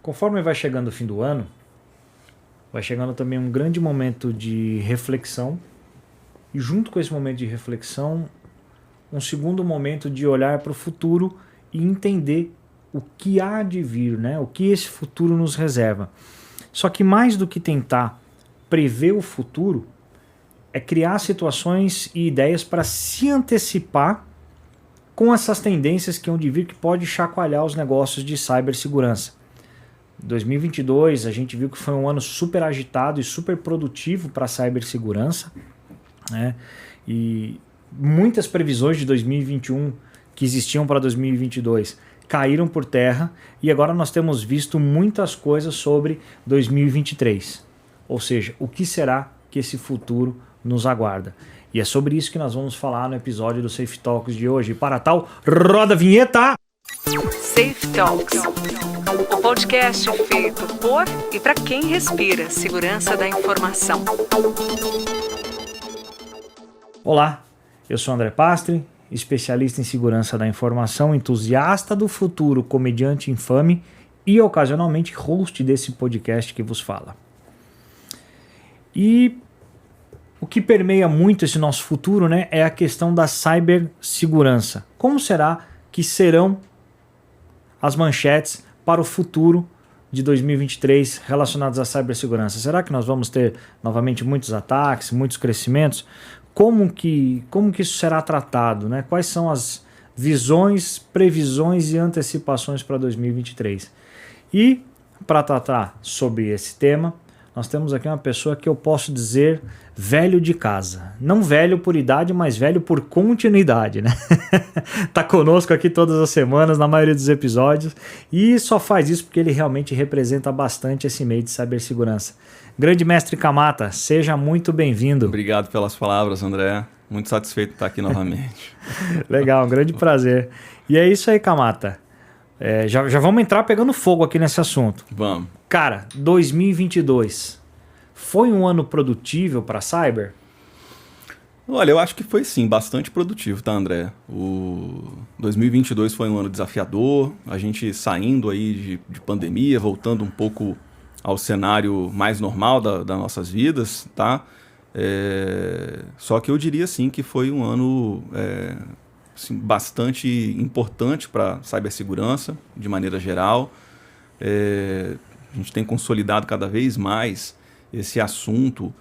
Conforme vai chegando o fim do ano, vai chegando também um grande momento de reflexão. E junto com esse momento de reflexão, um segundo momento de olhar para o futuro e entender o que há de vir, né? O que esse futuro nos reserva. Só que mais do que tentar prever o futuro, é criar situações e ideias para se antecipar com essas tendências que hão de vir, que pode chacoalhar os negócios de cibersegurança. 2022 a gente viu que foi um ano super agitado e super produtivo para a cibersegurança, né? E muitas previsões de 2021 que existiam para 2022 caíram por terra e agora nós temos visto muitas coisas sobre 2023. Ou seja, o que será que esse futuro nos aguarda? E é sobre isso que nós vamos falar no episódio do Safe Talks de hoje. Para tal, roda a vinheta! Safe Talks, o podcast feito por e para quem respira segurança da informação. Olá, eu sou André Pastri, especialista em segurança da informação, entusiasta do futuro, comediante infame e ocasionalmente host desse podcast que vos fala. E o que permeia muito esse nosso futuro, né, é a questão da cibersegurança. Como será que serão as manchetes para o futuro de 2023 relacionados à cibersegurança? Será que nós vamos ter novamente muitos ataques, muitos crescimentos? Como que isso será tratado, né? Quais são as visões, previsões e antecipações para 2023? E para tratar sobre esse tema, nós temos aqui uma pessoa que eu posso dizer velho de casa. Não velho por idade, mas velho por continuidade, né? Tá conosco aqui todas as semanas, na maioria dos episódios, e só faz isso porque ele realmente representa bastante esse meio de cibersegurança. Grande mestre Kamata, seja muito bem-vindo. Obrigado pelas palavras, André. Muito satisfeito de estar aqui novamente. Legal, um grande prazer. E é isso aí, Kamata. Já vamos entrar pegando fogo aqui nesse assunto. Vamos. Cara, 2022 foi um ano produtivo para a cyber? Olha, eu acho que foi sim, bastante produtivo, tá, André? O 2022 foi um ano desafiador, a gente saindo aí de pandemia, voltando um pouco ao cenário mais normal das nossas vidas, tá? Só que eu diria sim que foi um ano assim, bastante importante para a cibersegurança, de maneira geral. A gente tem consolidado cada vez mais esse assunto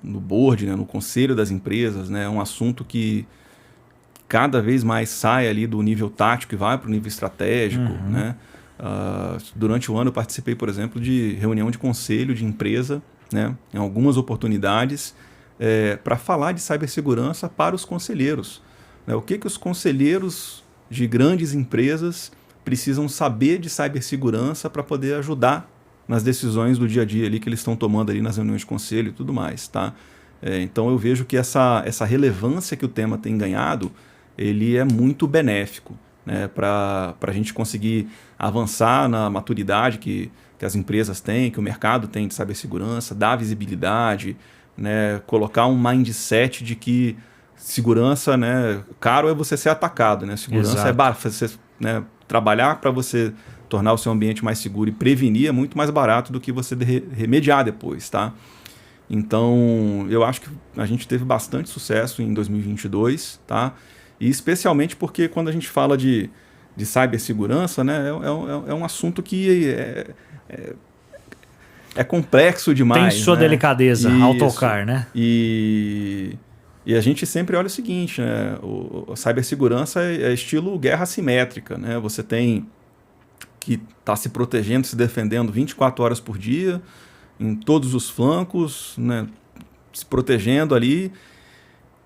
no board, né, no conselho das empresas, né, é um assunto que cada vez mais sai ali do nível tático e vai para o nível estratégico, né? Durante o ano eu participei, por exemplo, de reunião de conselho de empresa, né, em algumas oportunidades, para falar de cibersegurança para os conselheiros. Né, o que os conselheiros de grandes empresas precisam saber de cibersegurança para poder ajudar nas decisões do dia a dia ali que eles estão tomando ali nas reuniões de conselho e tudo mais, tá? Então eu vejo que essa relevância que o tema tem ganhado, ele é muito benéfico, né, para a gente conseguir avançar na maturidade que as empresas têm, que o mercado tem de cibersegurança, dar visibilidade, né, colocar um mindset de que segurança, né, caro é você ser atacado, né? Segurança Exato. é barato, você, né, trabalhar para você tornar o seu ambiente mais seguro e prevenir é muito mais barato do que você remediar depois, tá? Então, eu acho que a gente teve bastante sucesso em 2022, tá? E especialmente porque quando a gente fala de cibersegurança, né, é um assunto que é complexo demais. Tem sua né? delicadeza ao tocar, né? E a gente sempre olha o seguinte, né? A cibersegurança é estilo guerra assimétrica, né? Você tem que está se protegendo, se defendendo 24 horas por dia, em todos os flancos, né? Se protegendo ali.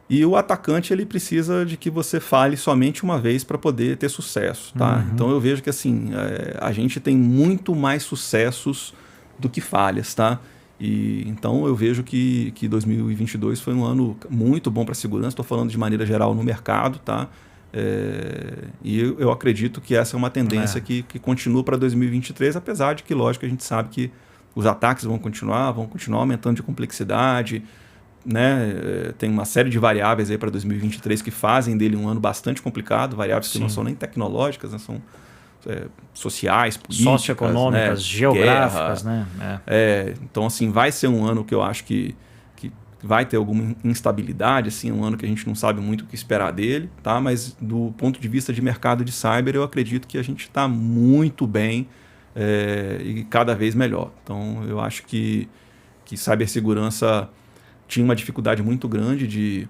E o atacante ele precisa de que você falhe somente uma vez para poder ter sucesso, tá? Então eu vejo que assim, a gente tem muito mais sucessos do que falhas, tá? E então eu vejo que 2022 foi um ano muito bom para a segurança. Estou falando de maneira geral no mercado, tá? E eu acredito que essa é uma tendência que continua para 2023, apesar de que, lógico, a gente sabe que os ataques vão continuar aumentando de complexidade, né? Tem uma série de variáveis aí para 2023 que fazem dele um ano bastante complicado, variáveis que não são nem tecnológicas, né? sociais, políticas, socioeconômicas, né? geográficas, guerra, né? Então, assim, vai ser um ano que eu acho que vai ter alguma instabilidade, assim, um ano que a gente não sabe muito o que esperar dele, tá? Mas do ponto de vista de mercado de cyber, eu acredito que a gente está muito bem e cada vez melhor. Então, eu acho que cibersegurança tinha uma dificuldade muito grande de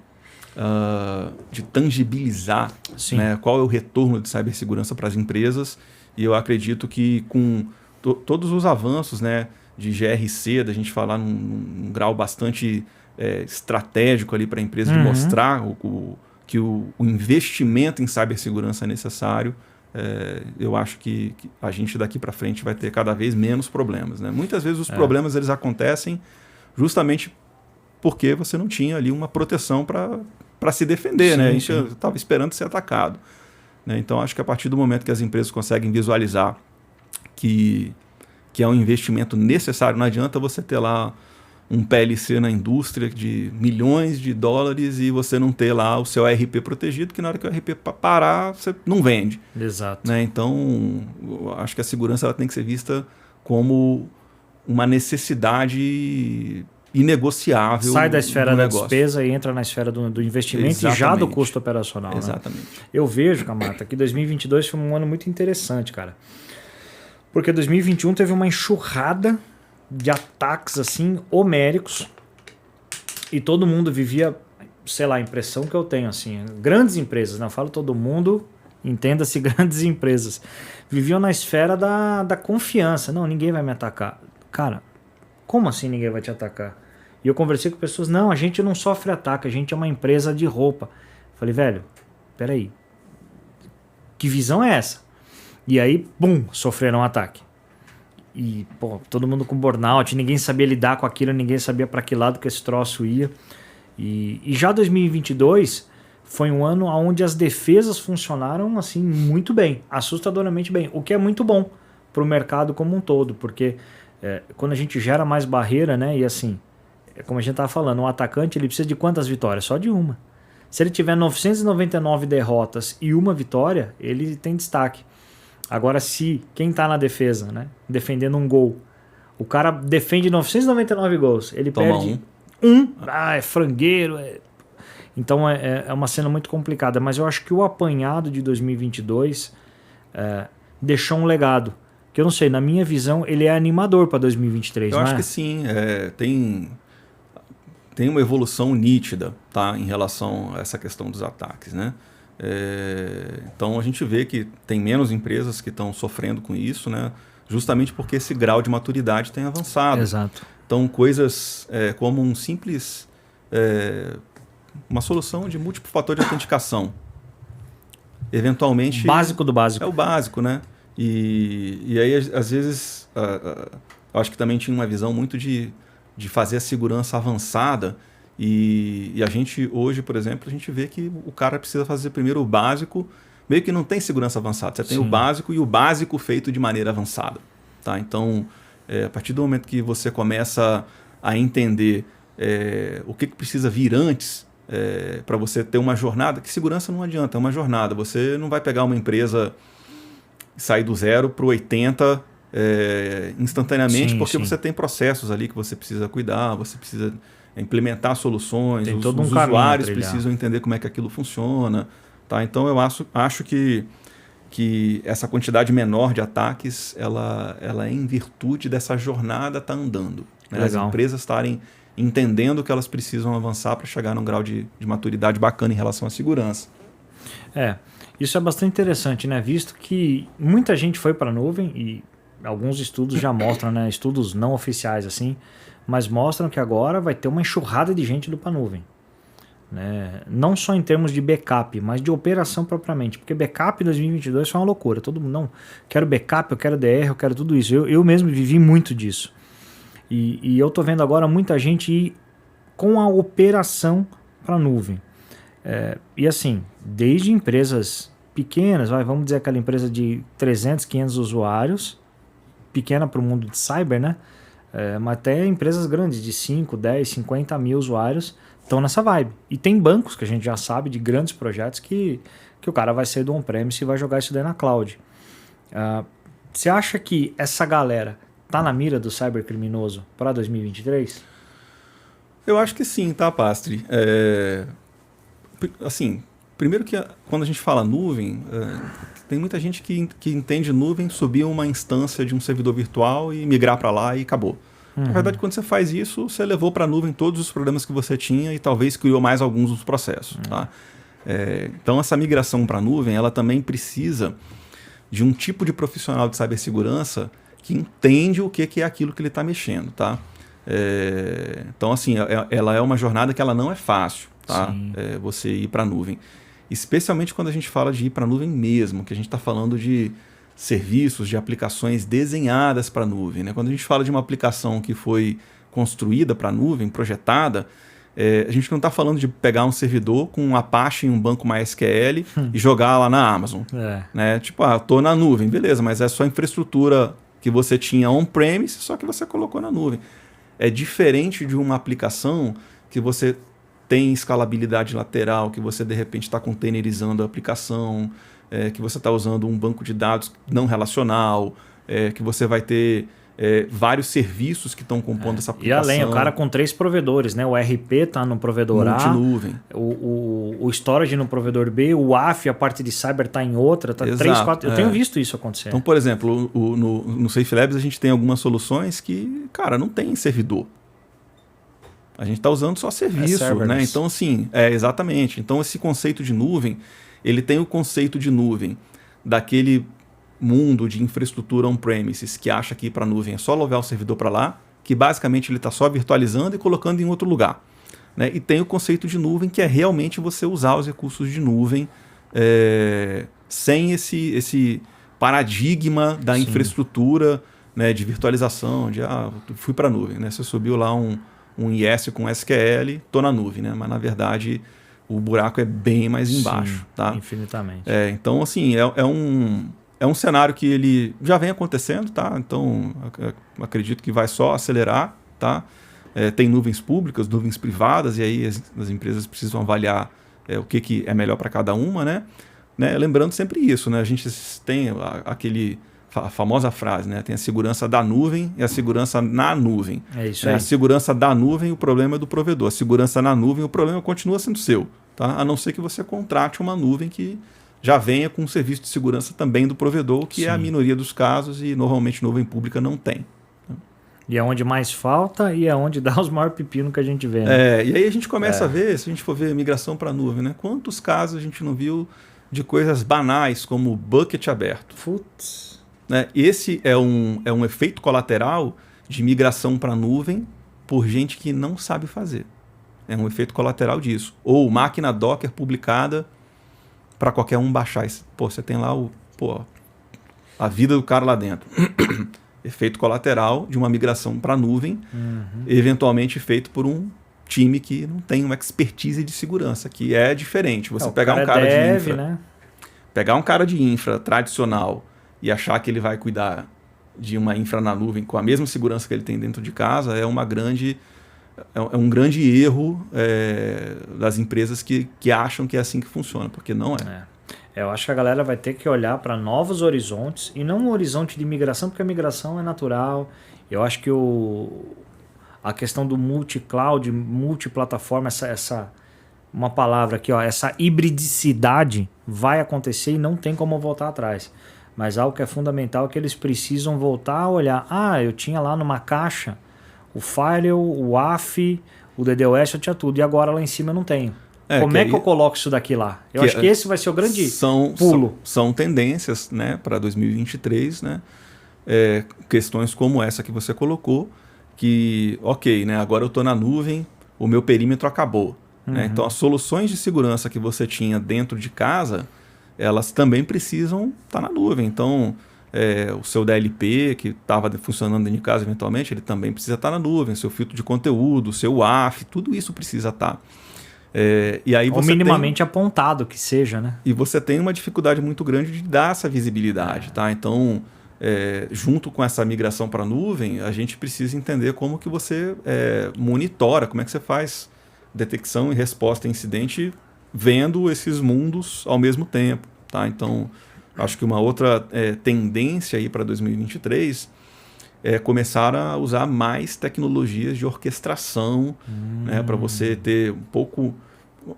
tangibilizar, né, qual é o retorno de cibersegurança para as empresas, e eu acredito que com todos os avanços, né, de GRC, da gente falar num grau bastante estratégico ali para a empresa, de mostrar que o investimento em cibersegurança é necessário, eu acho que a gente daqui para frente vai ter cada vez menos problemas, né? Muitas vezes os problemas eles acontecem justamente porque você não tinha ali uma proteção para se defender, né? A gente estava esperando ser atacado, né? Então, acho que a partir do momento que as empresas conseguem visualizar que é um investimento necessário, não adianta você ter lá um PLC na indústria de milhões de dólares e você não ter lá o seu RP protegido, que na hora que o RP parar, você não vende. Exato. Né? Então, eu acho que a segurança ela tem que ser vista como uma necessidade inegociável. Sai da esfera da despesa e entra na esfera do investimento. Exatamente. E já do custo operacional. Exatamente. Né? Eu vejo, Camata, que 2022 foi um ano muito interessante, cara. Porque 2021 teve uma enxurrada de ataques assim homéricos e todo mundo vivia, sei lá, a impressão que eu tenho assim, grandes empresas, não falo todo mundo, entenda-se grandes empresas, viviam na esfera da confiança. Não, ninguém vai me atacar. Cara, como assim ninguém vai te atacar? E eu conversei com pessoas, não, a gente não sofre ataque, a gente é uma empresa de roupa. Falei, velho, peraí, que visão é essa? E aí, bum, sofreram um ataque. E, pô, todo mundo com burnout, ninguém sabia lidar com aquilo, ninguém sabia para que lado que esse troço ia. E já 2022 foi um ano onde as defesas funcionaram assim muito bem, assustadoramente bem, o que é muito bom para o mercado como um todo, porque quando a gente gera mais barreira, né, e assim, como a gente estava falando, um atacante ele precisa de quantas vitórias? Só de uma. Se ele tiver 999 derrotas e uma vitória, ele tem destaque. Agora, se quem está na defesa, né, defendendo um gol, o cara defende 999 gols, ele toma perde um, é frangueiro. Então é uma cena muito complicada, mas eu acho que o apanhado de 2022 deixou um legado, que eu não sei, na minha visão, ele é animador para 2023, eu não é? Eu acho que sim, tem uma evolução nítida, tá, em relação a essa questão dos ataques, né? Então a gente vê que tem menos empresas que estão sofrendo com isso, né? Justamente porque esse grau de maturidade tem avançado. Exato. Então coisas como um simples uma solução de múltiplo fator de autenticação, eventualmente básico do básico. É o básico, né? E aí às vezes eu acho que também tinha uma visão muito de fazer a segurança avançada. E a gente hoje, por exemplo, a gente vê que o cara precisa fazer primeiro o básico, meio que não tem segurança avançada. Você tem o básico e o básico feito de maneira avançada. Tá? Então, a partir do momento que você começa a entender o que precisa vir antes para você ter uma jornada, que segurança não adianta, é uma jornada. Você não vai pegar uma empresa e sair do 0 para o 80 instantaneamente, porque você tem processos ali que você precisa cuidar, você precisa implementar soluções, os usuários precisam entender como é que aquilo funciona. Tá? Então eu acho que essa quantidade menor de ataques ela é em virtude dessa jornada estar andando. Né? As empresas estarem entendendo que elas precisam avançar para chegar num grau de maturidade bacana em relação à segurança. Isso é bastante interessante, né? Visto que muita gente foi para a nuvem e alguns estudos já mostram, né? Estudos não oficiais assim, mas mostram que agora vai ter uma enxurrada de gente indo para a nuvem. Né? Não só em termos de backup, mas de operação propriamente. Porque backup em 2022 foi uma loucura. Todo mundo, não, quero backup, eu quero DR, eu quero tudo isso. Eu mesmo vivi muito disso. E eu tô vendo agora muita gente ir com a operação para a nuvem. E assim, desde empresas pequenas, vamos dizer aquela empresa de 300, 500 usuários, pequena para o mundo de cyber, né? Mas até empresas grandes de 5, 10, 50 mil usuários estão nessa vibe. E tem bancos que a gente já sabe de grandes projetos que o cara vai sair do on-premise e vai jogar isso daí na cloud. Você acha que essa galera tá na mira do cybercriminoso para 2023? Eu acho que sim, tá, Pastre? Assim, primeiro que quando a gente fala nuvem, tem muita gente que entende nuvem subir uma instância de um servidor virtual e migrar para lá e acabou. Na verdade, quando você faz isso, você levou para a nuvem todos os problemas que você tinha e talvez criou mais alguns dos processos. Tá? Então, essa migração para a nuvem, ela também precisa de um tipo de profissional de cibersegurança que entende o que é aquilo que ele está mexendo. Tá? Então, assim, ela é uma jornada que ela não é fácil, tá? Você ir para a nuvem. Especialmente quando a gente fala de ir para a nuvem mesmo, que a gente está falando de serviços, de aplicações desenhadas para a nuvem. Né? Quando a gente fala de uma aplicação que foi construída para a nuvem, projetada, a gente não está falando de pegar um servidor com um Apache em um banco MySQL e jogar lá na Amazon. Né? Tipo, estou na nuvem, beleza, mas é só infraestrutura que você tinha on-premise, só que você colocou na nuvem. É diferente de uma aplicação que você tem escalabilidade lateral, que você de repente está containerizando a aplicação, que você está usando um banco de dados não relacional, que você vai ter vários serviços que estão compondo essa aplicação. E além, o cara com 3 provedores, né? O RP está no provedor A, multinuvem. O storage no provedor B, o AF, a parte de cyber está em outra, tá 3, 4. Eu tenho visto isso acontecer. Então, por exemplo, no Safe Labs a gente tem algumas soluções que, cara, não tem servidor. A gente está usando só serviço, né? Então, assim, exatamente. Então, esse conceito de nuvem, ele tem o conceito de nuvem daquele mundo de infraestrutura on-premises que acha que ir para a nuvem é só logar o servidor para lá, que basicamente ele está só virtualizando e colocando em outro lugar. Né? E tem o conceito de nuvem, que é realmente você usar os recursos de nuvem sem esse paradigma da infraestrutura, né, de virtualização, de fui para a nuvem. Né? Você subiu lá um IS com SQL, estou na nuvem, né? Mas na verdade o buraco é bem mais embaixo. Sim, tá? Infinitamente. Então, assim, é um cenário que ele já vem acontecendo, tá? Então, acredito que vai só acelerar, tá? Tem nuvens públicas, nuvens privadas, e aí as empresas precisam avaliar o que é melhor para cada uma, né? Lembrando sempre isso, né? A gente tem a famosa frase, né? Tem a segurança da nuvem e a segurança na nuvem. É isso aí. A segurança da nuvem, o problema é do provedor. A segurança na nuvem, o problema continua sendo seu. Tá? A não ser que você contrate uma nuvem que já venha com um serviço de segurança também do provedor, que é a minoria dos casos e normalmente nuvem pública não tem. E é onde mais falta e é onde dá os maiores pepinos que a gente vê. Né? E aí a gente começa a ver, se a gente for ver migração para nuvem, né? Quantos casos a gente não viu de coisas banais como bucket aberto? Putz. Né? Esse é um efeito colateral de migração para a nuvem por gente que não sabe fazer. É um efeito colateral disso. Ou máquina Docker publicada para qualquer um baixar. Você tem lá a vida do cara lá dentro. Efeito colateral de uma migração para a nuvem, eventualmente feito por um time que não tem uma expertise de segurança, que é diferente. Você pegar um cara de infra, né? Pegar um cara de infra tradicional e achar que ele vai cuidar de uma infra na nuvem com a mesma segurança que ele tem dentro de casa é um grande erro das empresas que acham que é assim que funciona, porque não é. Eu acho que a galera vai ter que olhar para novos horizontes e não um horizonte de migração, porque a migração é natural. Eu acho que a questão do multi-cloud, multiplataforma, uma palavra aqui, essa hibridicidade vai acontecer e não tem como voltar atrás. Mas algo que é fundamental é que eles precisam voltar a olhar. Eu tinha lá numa caixa o firewall, o AF, o DDoS, eu tinha tudo. E agora lá em cima eu não tenho. Como é que eu coloco isso daqui lá? Eu acho que esse vai ser o grande pulo. São tendências, né, para 2023, né? Questões como essa que você colocou, que, né, agora eu estou na nuvem, o meu perímetro acabou. Né? Então, as soluções de segurança que você tinha dentro de casa, elas também precisam estar na nuvem. Então, o seu DLP, que estava funcionando dentro de casa eventualmente, ele também precisa estar na nuvem. Seu filtro de conteúdo, seu WAF, tudo isso precisa estar. E aí ou minimamente apontado que seja, né? E você tem uma dificuldade muito grande de dar essa visibilidade, tá? Então, junto com essa migração para a nuvem, a gente precisa entender como que você monitora, como é que você faz detecção e resposta a incidente vendo esses mundos ao mesmo tempo, tá? Então, Acho que uma outra tendência aí para 2023 é começar a usar mais tecnologias de orquestração, né, para você ter um pouco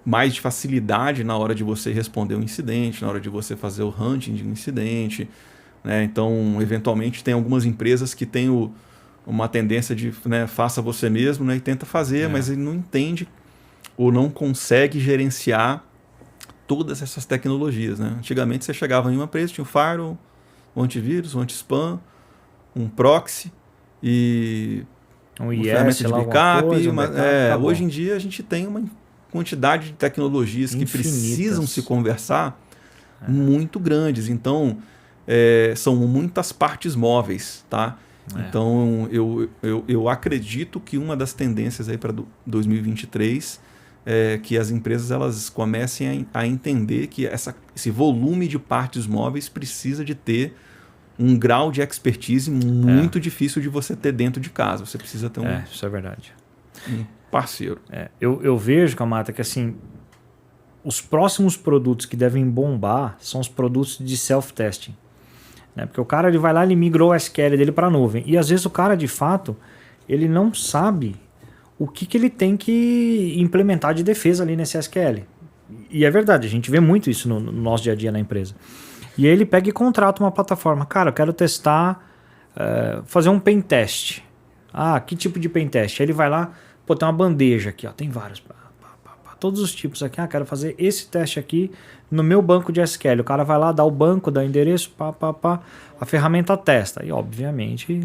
mais de facilidade na hora de você responder um incidente, na hora de você fazer o hunting de um incidente, né? Então, eventualmente, tem algumas empresas que têm uma tendência de, né, faça você mesmo, né, e tenta fazer, mas ele não entende ou não consegue gerenciar todas essas tecnologias, né? Antigamente, você chegava em uma empresa, tinha um firewall, um antivírus, um anti-spam, um proxy e Um uma ferramenta de backup. backup, hoje em dia, a gente tem uma quantidade de tecnologias que precisam se conversar muito grandes. Então, são muitas partes móveis, tá? Então, eu acredito que uma das tendências aí para 2023 é que as empresas elas comecem a entender que esse volume de partes móveis precisa de ter um grau de expertise muito difícil de você ter dentro de casa. Você precisa ter isso é verdade. Um parceiro. Eu vejo, Camata, que assim, os próximos produtos que devem bombar são os produtos de self-testing. Né? Porque o cara ele vai lá e migrou o SQL dele para a nuvem. E às vezes o cara, de fato, ele não sabe o que ele tem que implementar de defesa ali nesse SQL. E é verdade, a gente vê muito isso no nosso dia a dia na empresa. E aí ele pega e contrata uma plataforma. Cara, eu quero testar, fazer um pen test. Ah, que tipo de pen test? Aí ele vai lá, pô, tem uma bandeja aqui, ó, tem vários. Todos os tipos aqui. Ah, quero fazer esse teste aqui no meu banco de SQL. O cara vai lá, dá o banco, dá o endereço, a ferramenta testa. E, obviamente,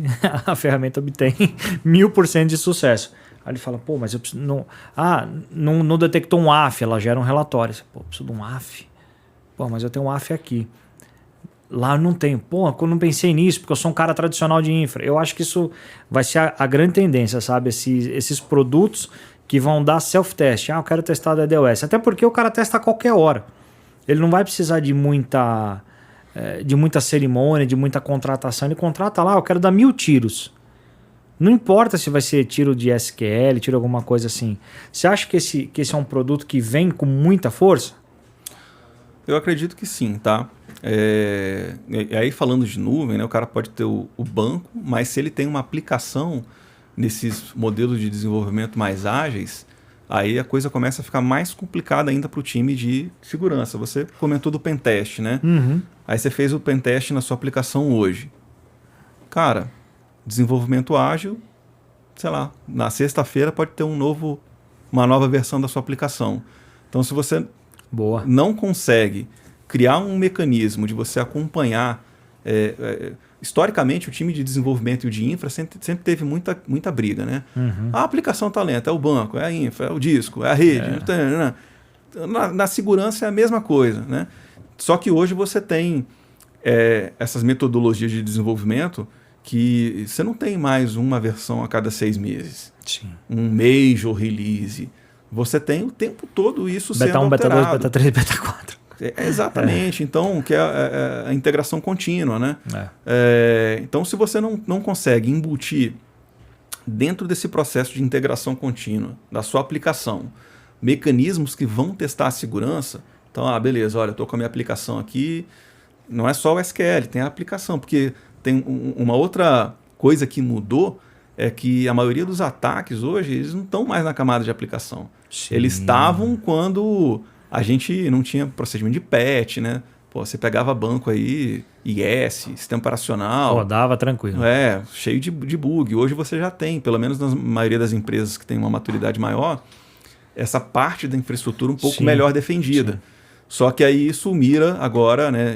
a ferramenta obtém 1000% de sucesso. Aí ele fala, pô, mas eu preciso... não detectou um AF, ela gera um relatório. Pô, eu preciso de um AF. Pô, mas eu tenho um AF aqui. Lá eu não tenho. Pô, eu não pensei nisso, porque eu sou um cara tradicional de infra. Eu acho que isso vai ser a grande tendência, sabe? Esses produtos que vão dar self-test. Ah, eu quero testar da DDoS. Até porque o cara testa a qualquer hora. Ele não vai precisar de muita cerimônia, de muita contratação. Ele contrata lá, eu quero dar 1000 tiros. Não importa se vai ser tiro de SQL, tiro alguma coisa assim. Você acha que esse é um produto que vem com muita força? Eu acredito que sim, tá? E aí falando de nuvem, né, o cara pode ter o banco, mas se ele tem uma aplicação nesses modelos de desenvolvimento mais ágeis, aí a coisa começa a ficar mais complicada ainda para o time de segurança. Você comentou do pentest, né? Uhum. Aí você fez o pentest na sua aplicação hoje. Cara, desenvolvimento ágil, sei lá, na sexta-feira pode ter uma nova versão da sua aplicação. Então, se você não consegue criar um mecanismo de você acompanhar... historicamente, o time de desenvolvimento e o de infra sempre teve muita briga, né? Uhum. A aplicação está lenta, é o banco, é a infra, é o disco, é a rede. Na segurança é a mesma coisa, né? Só que hoje você tem essas metodologias de desenvolvimento que você não tem mais uma versão a cada 6 meses. Sim. Um major release. Você tem o tempo todo isso beta sendo 1, beta alterado. 2, beta 3, beta 4. Exatamente. Então, que é a integração contínua, né? Então, se você não consegue embutir dentro desse processo de integração contínua da sua aplicação mecanismos que vão testar a segurança, então, beleza, olha, eu estou com a minha aplicação aqui, não é só o SQL, tem a aplicação, porque tem uma outra coisa que mudou, é que a maioria dos ataques hoje, eles não estão mais na camada de aplicação. Sim. Eles estavam quando a gente não tinha procedimento de patch, né? Pô, você pegava banco aí, IS, sistema operacional. Rodava tranquilo. Cheio de bug. Hoje você já tem, pelo menos na maioria das empresas que tem uma maturidade maior, essa parte da infraestrutura um pouco melhor defendida. Sim. Só que aí isso mira agora, né?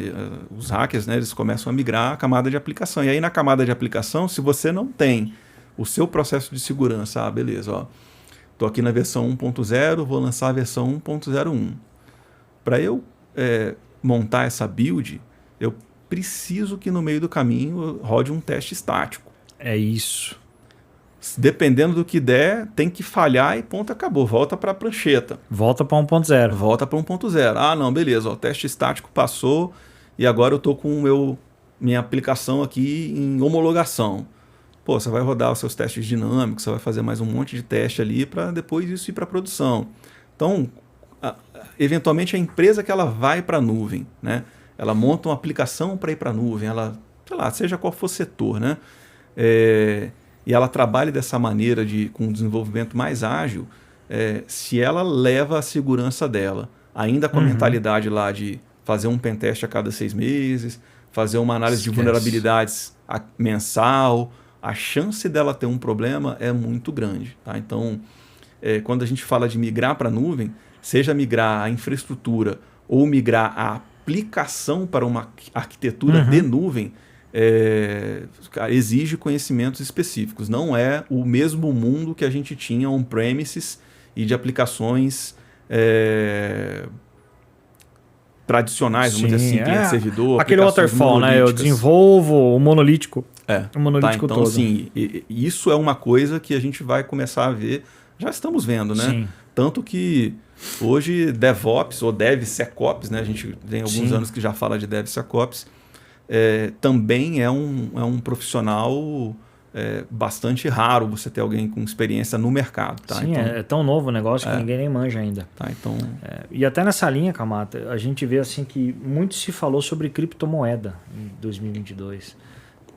Os hackers, né, eles começam a migrar a camada de aplicação. E aí na camada de aplicação, se você não tem o seu processo de segurança, beleza, ó, estou aqui na versão 1.0, vou lançar a versão 1.01. Para eu montar essa build, eu preciso que no meio do caminho rode um teste estático. É isso. Dependendo do que der, tem que falhar e ponto, acabou. Volta para a prancheta. Volta para 1.0. Volta para 1.0. Ah, não, beleza, o teste estático passou e agora eu estou com minha aplicação aqui em homologação. Pô, você vai rodar os seus testes dinâmicos, você vai fazer mais um monte de teste ali para depois isso ir para a produção. Então, eventualmente a empresa que ela vai para a nuvem, né? ela monta uma aplicação para ir para a nuvem, ela, sei lá, seja qual for o setor, né? E ela trabalha dessa maneira, com um desenvolvimento mais ágil, se ela leva a segurança dela, ainda com a mentalidade lá de fazer um pentest a cada 6 meses, fazer uma análise de vulnerabilidades mensal, a chance dela ter um problema é muito grande. Tá? Então, quando a gente fala de migrar para a nuvem, seja migrar a infraestrutura ou migrar a aplicação para uma arquitetura de nuvem, exige conhecimentos específicos. Não é o mesmo mundo que a gente tinha on-premises e de aplicações tradicionais, vamos dizer assim, cliente servidor. Aquele waterfall, né? Eu desenvolvo o monolítico. O monolítico então, todo. Assim, isso é uma coisa que a gente vai começar a ver, já estamos vendo, né? Sim. Tanto que hoje DevOps ou DevSecOps, né? A gente tem alguns anos que já fala de DevSecOps, também é um profissional bastante raro você ter alguém com experiência no mercado. Tá? Sim, então, é tão novo o negócio que ninguém nem manja ainda. Tá, então... E até nessa linha, Kamata, a gente vê assim que muito se falou sobre criptomoeda em 2022.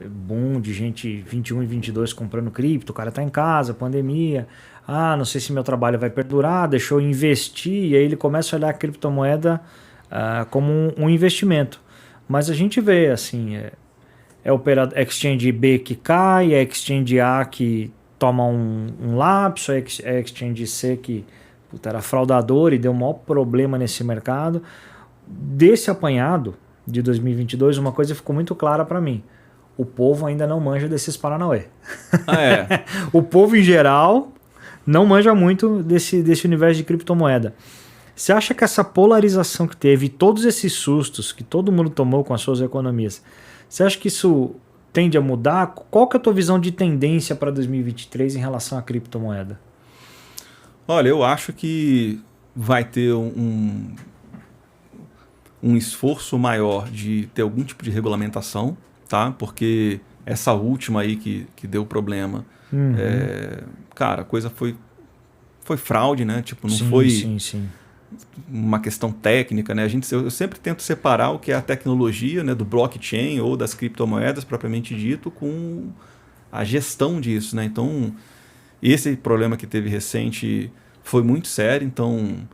Boom de gente 21 e 22 comprando cripto, o cara tá em casa, pandemia, não sei se meu trabalho vai perdurar, deixou eu investir, e aí ele começa a olhar a criptomoeda como um investimento. Mas a gente vê assim, o Exchange B que cai, é Exchange A que toma um lapso, é Exchange C que era fraudador e deu um maior problema nesse mercado. Desse apanhado de 2022, uma coisa ficou muito clara para mim. O povo ainda não manja desses paranauê. O povo em geral não manja muito desse universo de criptomoeda. Você acha que essa polarização que teve, todos esses sustos que todo mundo tomou com as suas economias, você acha que isso tende a mudar? Qual que é a tua visão de tendência para 2023 em relação à criptomoeda? Olha, eu acho que vai ter um esforço maior de ter algum tipo de regulamentação, tá? Porque essa última aí que deu problema, cara, a coisa foi fraude, né? Tipo, não foi uma questão técnica, né? Eu sempre tento separar o que é a tecnologia, né, do blockchain ou das criptomoedas propriamente dito com a gestão disso, né? Então, esse problema que teve recente foi muito sério, então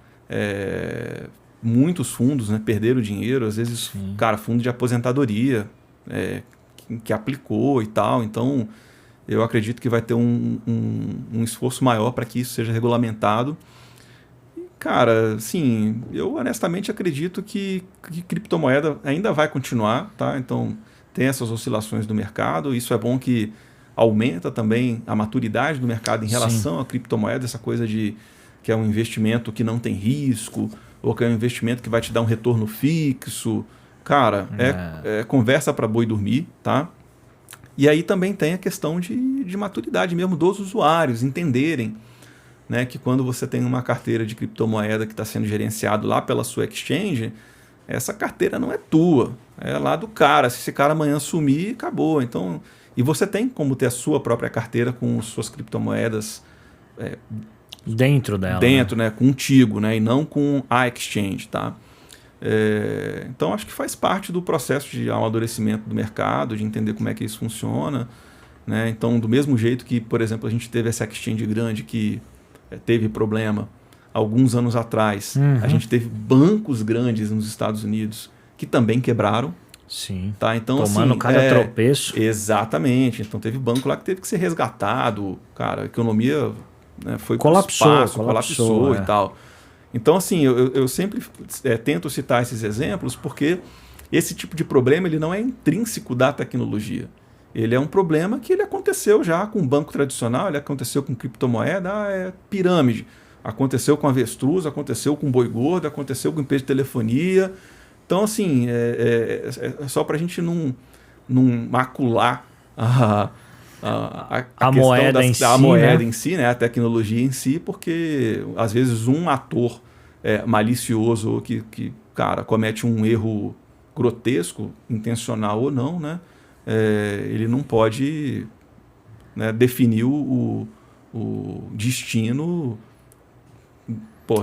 muitos fundos, né, perderam dinheiro, às vezes, cara, fundo de aposentadoria que aplicou e tal, então eu acredito que vai ter um esforço maior para que isso seja regulamentado. Cara, sim, eu honestamente acredito que criptomoeda ainda vai continuar, tá? Então, tem essas oscilações do mercado, isso é bom que aumenta também a maturidade do mercado em relação à criptomoeda, essa coisa de que é um investimento que não tem risco, ou que é um investimento que vai te dar um retorno fixo. Cara, é conversa para boi dormir, tá? E aí também tem a questão de maturidade mesmo dos usuários, entenderem, né, que quando você tem uma carteira de criptomoeda que está sendo gerenciado lá pela sua exchange, essa carteira não é tua, é lá do cara. Se esse cara amanhã sumir, acabou. Então, e você tem como ter a sua própria carteira com suas criptomoedas dentro dela, né, contigo, né, e não com a exchange, tá? Então acho que faz parte do processo de amadurecimento do mercado, de entender como é que isso funciona, né? Então, do mesmo jeito que, por exemplo, a gente teve essa exchange grande que teve problema alguns anos atrás, a gente teve bancos grandes nos Estados Unidos que também quebraram. Sim. Tá? Então, tomando assim, cada tropeço. Exatamente. Então teve banco lá que teve que ser resgatado, cara, a economia, né, foi colapsou e tal. Então, assim, eu sempre tento citar esses exemplos porque esse tipo de problema ele não é intrínseco da tecnologia. Ele é um problema que ele aconteceu já com banco tradicional, ele aconteceu com criptomoeda, pirâmide. Aconteceu com avestruz, aconteceu com boi gordo, aconteceu com empresa de telefonia. Então, assim, só para a gente não macular a moeda em si, a moeda em si, né? A tecnologia em si, porque às vezes um ator malicioso que cara, comete um erro grotesco, intencional ou não, né? Ele não pode, né, definir o destino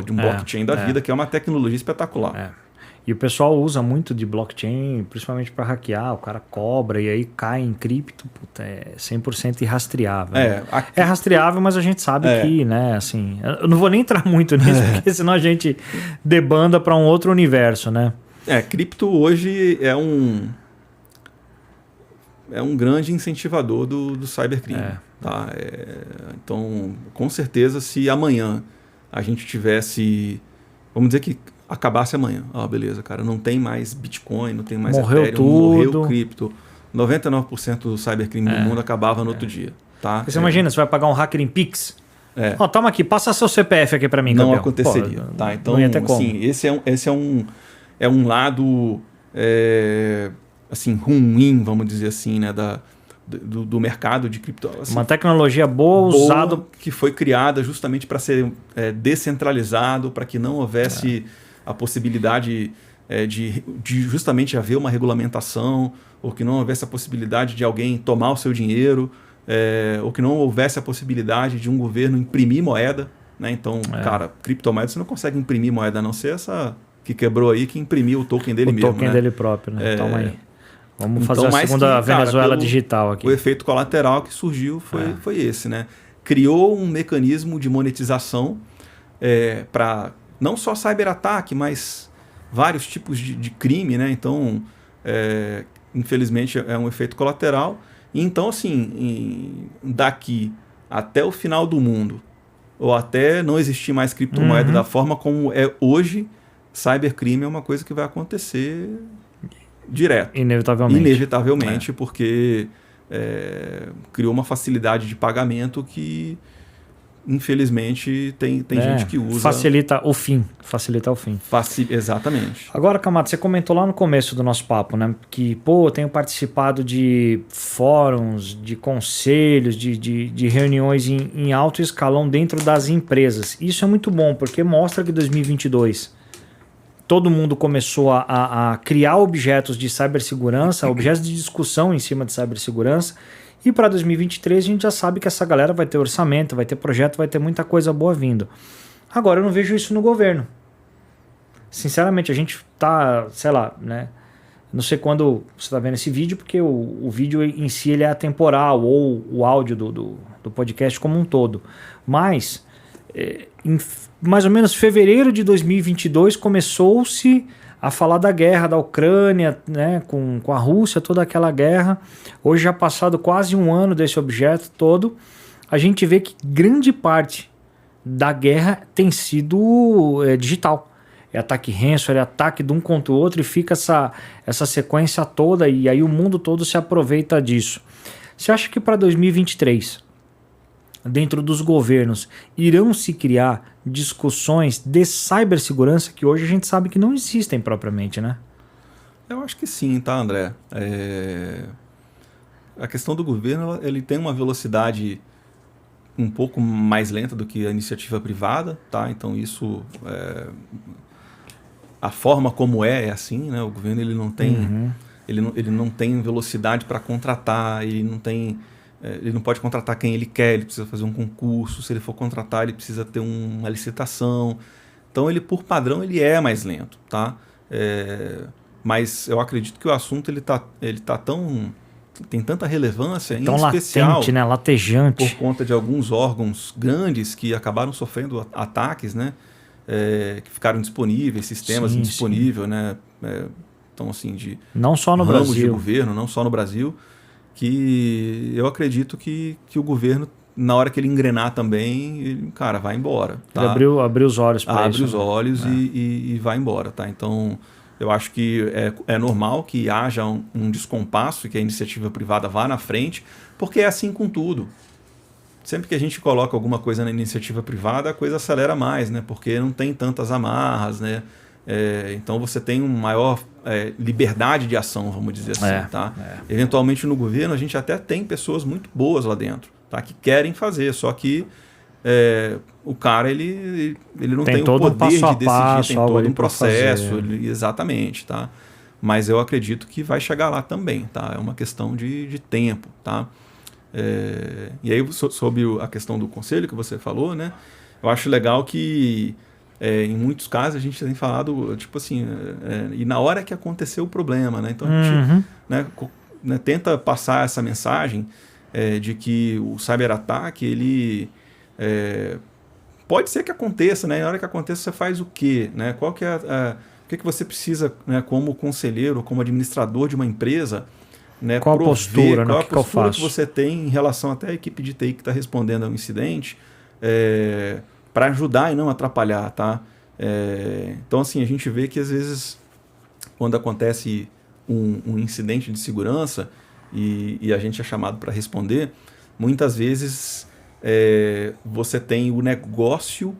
de um blockchain da vida, que é uma tecnologia espetacular. E o pessoal usa muito de blockchain, principalmente para hackear, o cara cobra e aí cai em cripto, puta, é 100% irrastreável. Né? É rastreável, mas a gente sabe que, né, assim, eu não vou nem entrar muito nisso, porque senão a gente debanda para um outro universo, né? Cripto hoje é um grande incentivador do cybercrime. Tá? Então, com certeza, se amanhã a gente tivesse, vamos dizer que acabasse amanhã. Beleza, cara, não tem mais Bitcoin, não tem mais Ethereum, morreu cripto. 99% do cybercrime do mundo acabava no outro dia. Tá? Você imagina, você vai pagar um hacker em Pix? Toma aqui, passa seu CPF aqui para mim, não campeão. Aconteceria. Tá? Então, não ia ter como. Assim, esse é um lado assim, ruim, vamos dizer assim, né, do mercado de cripto. Assim, uma tecnologia boa usada, que foi criada justamente para ser descentralizado, para que não houvesse a possibilidade de justamente haver uma regulamentação, ou que não houvesse a possibilidade de alguém tomar o seu dinheiro, ou que não houvesse a possibilidade de um governo imprimir moeda. Né? Então, cara, criptomoeda você não consegue imprimir moeda, a não ser essa que quebrou aí, que imprimiu o token dele mesmo. O token dele próprio, né? Toma aí. Vamos então, fazer a segunda Venezuela digital aqui. O efeito colateral que surgiu foi esse, né? Criou um mecanismo de monetização para não só cyberataque, mas vários tipos de crime, né? Então, infelizmente, é um efeito colateral. E então, assim, daqui até o final do mundo, ou até não existir mais criptomoeda da forma como é hoje, cybercrime é uma coisa que vai acontecer direto. Inevitavelmente, porque criou uma facilidade de pagamento que, infelizmente, tem gente que usa... Facilita o fim. Exatamente. Agora, Camato, você comentou lá no começo do nosso papo, né? Que, eu tenho participado de fóruns, de conselhos, de reuniões em alto escalão dentro das empresas. Isso é muito bom, porque mostra que 2022... todo mundo começou a criar objetos de cibersegurança, objetos de discussão em cima de cibersegurança. E para 2023 a gente já sabe que essa galera vai ter orçamento, vai ter projeto, vai ter muita coisa boa vindo. Agora eu não vejo isso no governo. Sinceramente, a gente tá, sei lá, né? Não sei quando você está vendo esse vídeo, porque o vídeo em si ele é atemporal, ou o áudio do podcast como um todo. Mas... em mais ou menos fevereiro de 2022 começou-se a falar da guerra da Ucrânia, né, com a Rússia, toda aquela guerra. Hoje já passado quase um ano desse objeto todo, a gente vê que grande parte da guerra tem sido digital. É ataque ransomware, é ataque de um contra o outro, e fica essa sequência toda, e aí o mundo todo se aproveita disso. Você acha que para 2023... dentro dos governos, irão se criar discussões de cibersegurança que hoje a gente sabe que não existem propriamente, né? Eu acho que sim, tá, André? A questão do governo, ele tem uma velocidade um pouco mais lenta do que a iniciativa privada, tá? Então isso, a forma como é assim, né? O governo ele não tem, ele não tem velocidade para contratar, ele não pode contratar quem ele quer, ele precisa fazer um concurso, se ele for contratar ele precisa ter uma licitação. Então ele, por padrão, ele é mais lento, tá? Mas eu acredito que o assunto ele tá tem tanta relevância, tão em especial latente, né? Latejante, por conta de alguns órgãos grandes que acabaram sofrendo ataques, né? Que ficaram disponíveis, sistemas indisponíveis, né? Então, assim, de não só no ramos Brasil, de governo, não só no Brasil, que eu acredito que o governo, na hora que ele engrenar também, ele, cara, vai embora. Tá? Ele abriu os olhos para isso. Abre os olhos e vai embora. Tá? Então, eu acho que é normal que haja um descompasso e que a iniciativa privada vá na frente, porque é assim com tudo. Sempre que a gente coloca alguma coisa na iniciativa privada, a coisa acelera mais, né? Porque não tem tantas amarras, né? Então você tem uma maior liberdade de ação, vamos dizer assim. Tá? Eventualmente no governo a gente até tem pessoas muito boas lá dentro, tá? Que querem fazer, só que o cara ele não tem o poder de decidir, tem todo um processo, exatamente, tá? Mas eu acredito que vai chegar lá também, tá? É uma questão de tempo, tá? E aí sobre a questão do conselho que você falou, né? Eu acho legal que em muitos casos a gente tem falado, tipo assim, e na hora que aconteceu o problema, né? Então a gente tenta passar essa mensagem de que o cyberataque, ele pode ser que aconteça, né? E na hora que aconteça, você faz o quê? Né? Qual que é o que você precisa, né, como conselheiro, como administrador de uma empresa, né, qual a postura, qual né? a postura que você tem em relação até à equipe de TI que está respondendo ao incidente, para ajudar e não atrapalhar, tá? Então, assim, a gente vê que às vezes, quando acontece um incidente de segurança e a gente é chamado para responder, muitas vezes você tem o negócio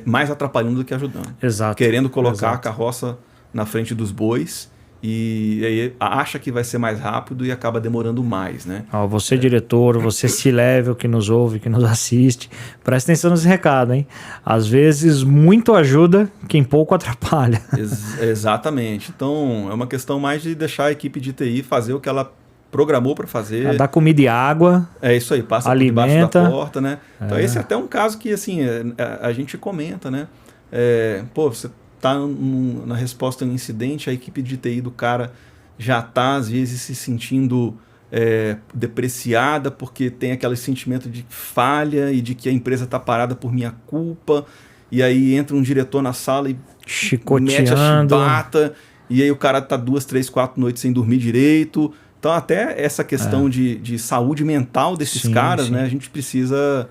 mais atrapalhando do que ajudando. Exato. Querendo colocar a Exato. carroça na frente dos bois e aí acha que vai ser mais rápido e acaba demorando mais, né? Ó, você, diretor, você C-level que nos ouve, que nos assiste, presta atenção nesse recado, hein? Às vezes, muito ajuda quem pouco atrapalha. Exatamente. Então, é uma questão mais de deixar a equipe de TI fazer o que ela programou para fazer. Dar comida e água. É isso aí, passa por debaixo da porta, né? Então, esse é até um caso que, assim, a gente comenta, né? Você tá na resposta a um incidente, a equipe de TI do cara já tá, às vezes, se sentindo depreciada porque tem aquele sentimento de falha e de que a empresa tá parada por minha culpa, e aí entra um diretor na sala e mete a chibata, e aí o cara tá 2, 3, 4 noites sem dormir direito. Então até essa questão de saúde mental desses caras, né, a gente precisa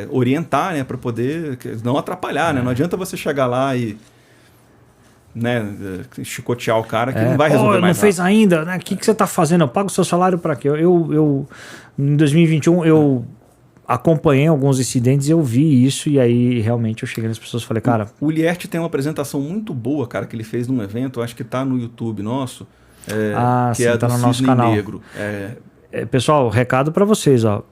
orientar, né, para poder não atrapalhar, né? Não adianta você chegar lá e, né, chicotear o cara que não vai resolver mais não fez ainda, né? O que você tá fazendo? Eu pago o seu salário para quê? Eu em 2021 eu acompanhei alguns incidentes e eu vi isso, e aí realmente eu cheguei nas pessoas e falei, cara... O Liert tem uma apresentação muito boa, cara, que ele fez num evento, acho que tá no YouTube nosso, que sim, tá no nosso canal. Negro. Pessoal, recado para vocês, ó.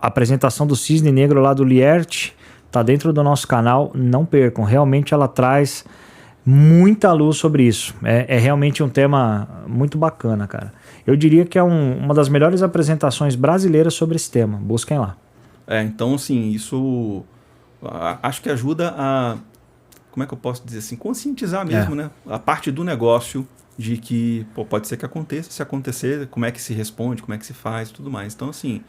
A apresentação do Cisne Negro lá do Liert tá dentro do nosso canal, não percam. Realmente ela traz muita luz sobre isso. É realmente um tema muito bacana, cara. Eu diria que é uma das melhores apresentações brasileiras sobre esse tema. Busquem lá. Então, assim, isso acho que ajuda a, como é que eu posso dizer assim, conscientizar mesmo, né? A parte do negócio de que pode ser que aconteça, se acontecer, como é que se responde, como é que se faz, tudo mais. Então, assim,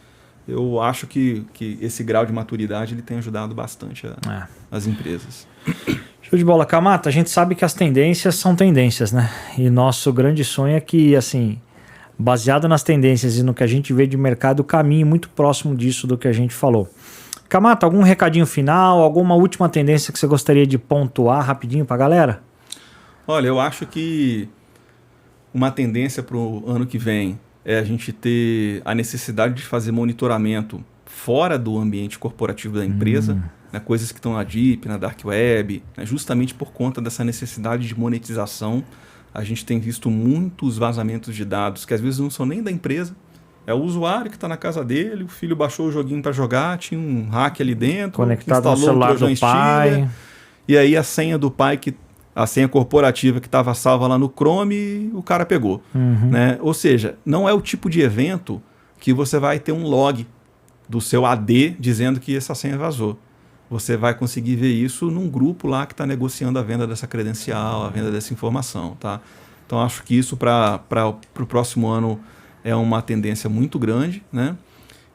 eu acho que esse grau de maturidade ele tem ajudado bastante as empresas. Show de bola. Kamata, a gente sabe que as tendências são tendências, né? E nosso grande sonho é que, assim, baseado nas tendências e no que a gente vê de mercado, caminhe muito próximo disso do que a gente falou. Kamata, algum recadinho final, alguma última tendência que você gostaria de pontuar rapidinho para a galera? Olha, eu acho que uma tendência para o ano que vem é a gente ter a necessidade de fazer monitoramento fora do ambiente corporativo da empresa, né, coisas que estão na Deep, na Dark Web, né, justamente por conta dessa necessidade de monetização. A gente tem visto muitos vazamentos de dados que às vezes não são nem da empresa, é o usuário que está na casa dele, o filho baixou o joguinho para jogar, tinha um hack ali dentro, conectado ao celular do pai, e aí a senha do pai a senha corporativa que estava salva lá no Chrome, o cara pegou. Né? Ou seja, não é o tipo de evento que você vai ter um log do seu AD dizendo que essa senha vazou. Você vai conseguir ver isso num grupo lá que está negociando a venda dessa credencial, a venda dessa informação. Tá? Então, acho que isso para o próximo ano é uma tendência muito grande, né?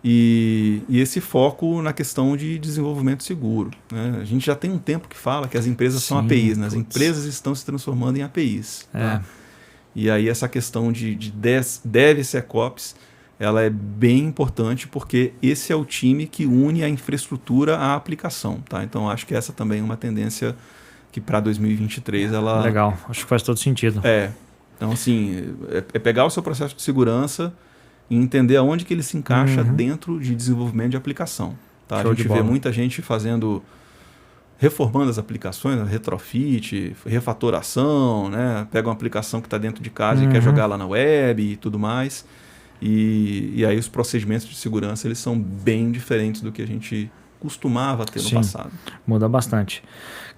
E esse foco na questão de desenvolvimento seguro. Né? A gente já tem um tempo que fala que as empresas são APIs, né? As empresas estão se transformando em APIs. Tá? E aí essa questão de DevSecOps, ela é bem importante porque esse é o time que une a infraestrutura à aplicação. Tá? Então acho que essa também é uma tendência que para 2023 ela... Legal, acho que faz todo sentido. Então assim, é pegar o seu processo de segurança e entender aonde que ele se encaixa dentro de desenvolvimento de aplicação. Tá? A gente vê muita gente reformando as aplicações, retrofit, refatoração, né? Pega uma aplicação que está dentro de casa e quer jogar lá na web e tudo mais. E aí os procedimentos de segurança eles são bem diferentes do que a gente costumava ter no passado. Muda bastante.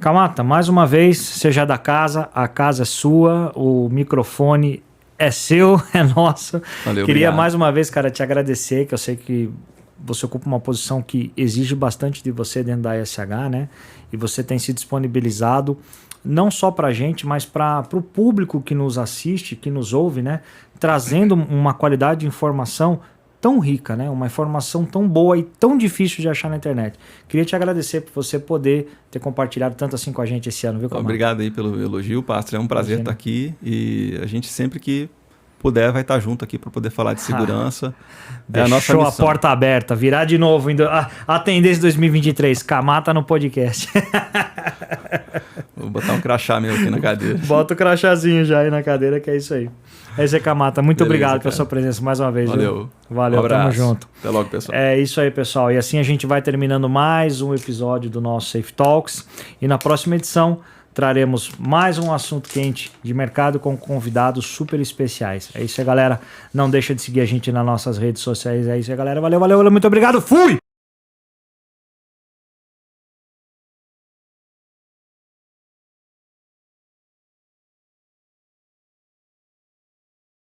Kamata, mais uma vez, seja da casa, a casa é sua, o microfone é seu, é nosso. Valeu, Queria obrigado. mais uma vez, cara, te agradecer, que eu sei que você ocupa uma posição que exige bastante de você dentro da ESH, né? E você tem se disponibilizado não só para a gente, mas para o público que nos assiste, que nos ouve, né? Trazendo uma qualidade de informação tão rica, né? Uma informação tão boa e tão difícil de achar na internet. Queria te agradecer por você poder ter compartilhado tanto assim com a gente esse ano, viu, Camargo? Obrigado aí pelo elogio, Pastor. É um prazer estar aqui e a gente sempre que puder vai estar junto aqui para poder falar de segurança. É a nossa missão. A porta aberta, virar de novo. A tendência 2023, Camata no podcast. Vou botar um crachá meu aqui na cadeira. Bota o crachazinho já aí na cadeira, que é isso aí. É isso aí, Camata. Muito obrigado pela sua presença mais uma vez. Valeu. Viu? Valeu, tamo junto. Até logo, pessoal. É isso aí, pessoal. E assim a gente vai terminando mais um episódio do nosso Safe Talks. E na próxima edição traremos mais um assunto quente de mercado com convidados super especiais. É isso aí, galera. Não deixa de seguir a gente nas nossas redes sociais. É isso aí, galera. Valeu, valeu, valeu. Muito obrigado. Fui!